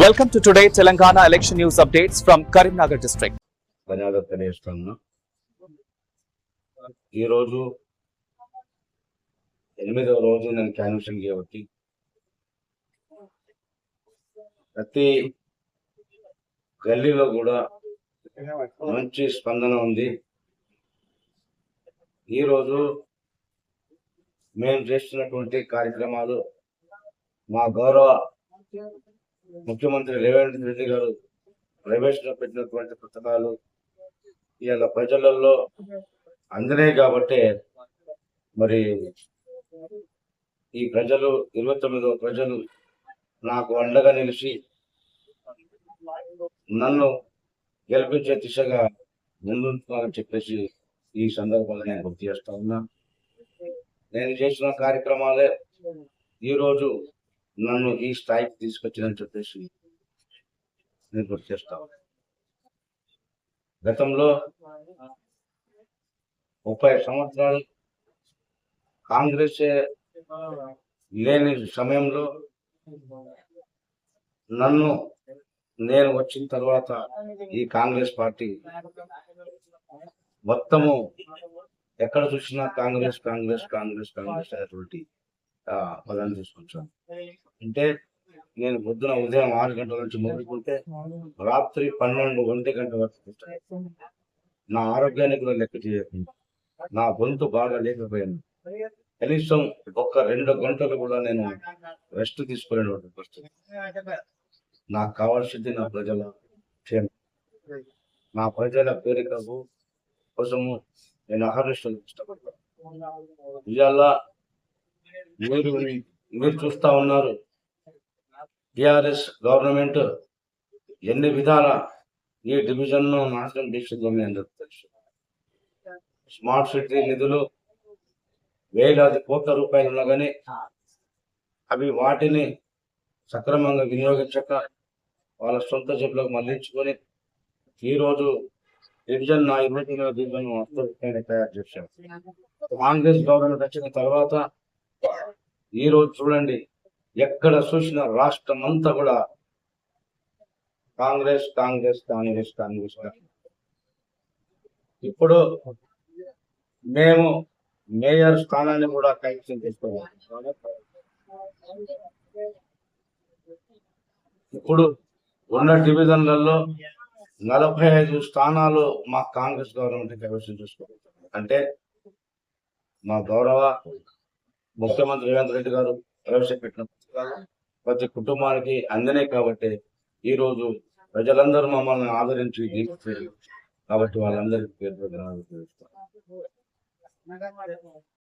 Welcome to today Telangana election news updates from Karimnagar district. ధన్యవాదాలు తెలియజేస్తున్నా. ఈరోజు 8వ రోజు నేను క్యాన్వసింగ్ చేయబట్టి ప్రతి గల్లీలో కూడా మంచి స్పందన ఉంది. ఈరోజు మేము చేస్తున్నటువంటి కార్యక్రమాలు మా గౌరవ ముఖ్యమంత్రి రేవంత్ రెడ్డి గారు ప్రవేశపెట్టినటువంటి పుస్తకాలు ఇవాళ ప్రజలలో అందినాయి కాబట్టి మరి ఈ ప్రజలు 29వ ప్రజలు నాకు అండగా నిలిచి నన్ను గెలిపించే దిశగా ముందుంటున్నారని చెప్పేసి ఈ సందర్భంగా నేను గుర్తు చేస్తా ఉన్నా. నేను చేసిన కార్యక్రమాలే ఈరోజు నన్ను ఈ స్థాయికి తీసుకొచ్చిందని చెప్పేసి నేను గుర్తు చేస్తా ఉన్నా. గతంలో 30 సంవత్సరాలు కాంగ్రెస్ లేని సమయంలో నేను వచ్చిన తర్వాత ఈ కాంగ్రెస్ పార్టీ మొత్తము ఎక్కడ చూసినా కాంగ్రెస్ కాంగ్రెస్ కాంగ్రెస్ కాంగ్రెస్ అనేటువంటి పదాన్ని తీసుకొచ్చాను. అంటే నేను పొద్దున ఉదయం 6 గంటల నుంచి మొదలుకుంటే రాత్రి 12 గంట వరకు నా ఆరోగ్యాన్ని కూడా లెక్క చేయకుండా నా గొంతు బాగా లేకపోయాను. కనీసం ఒక్క 2 గంటలు కూడా నేను రెస్ట్ తీసుకోలేనటువంటి పరిస్థితి. నాకు కావాల్సింది నా ప్రజల క్షేమం, నా ప్రజల పేరికకు కోసము నేను అహర్నిశలు ఇష్టపడతాను. ఇవాళ మీరు చూస్తా ఉన్నారు, టిఆర్ఎస్ గవర్నమెంట్ ఎన్ని విధాల ఈ డివిజన్ ను నాశనం చేసిందో మీ అందరికీ తెలుసు. స్మార్ట్ సిటీ నిధులు వేలాది కోట్ల రూపాయలు ఉన్నా కానీ అవి వాటిని సక్రమంగా వినియోగించక వాళ్ళ సొంత జబ్బులకు మళ్లించుకొని ఈరోజు డివిజన్ 29వ డివిజన్ అస్తవ్యస్తంగా తయారు చేశారు. కాంగ్రెస్ గవర్నమెంట్ వచ్చిన తర్వాత ఈ రోజు చూడండి, ఎక్కడ చూసిన రాష్ట్రం అంతా కూడా కాంగ్రెస్ కాంగ్రెస్ కాంగ్రెస్ కాంగ్రెస్. ఇప్పుడు మేము మేయర్ స్థానాన్ని కూడా కైవసం చేసుకోవాలి. ఇప్పుడు ఉన్న డివిజన్లలో 45 స్థానాలు మా కాంగ్రెస్ గవర్నమెంట్ కైవసం చేసుకోవాలి. అంటే మా గౌరవ ముఖ్యమంత్రి రేవంత్ రెడ్డి గారు ప్రవేశపెట్టిన పుస్తకాలు ప్రతి కుటుంబానికి అందినాయి కాబట్టి ఈరోజు ప్రజలందరూ మమ్మల్ని ఆదరించి కాబట్టి వాళ్ళందరికీ పేరు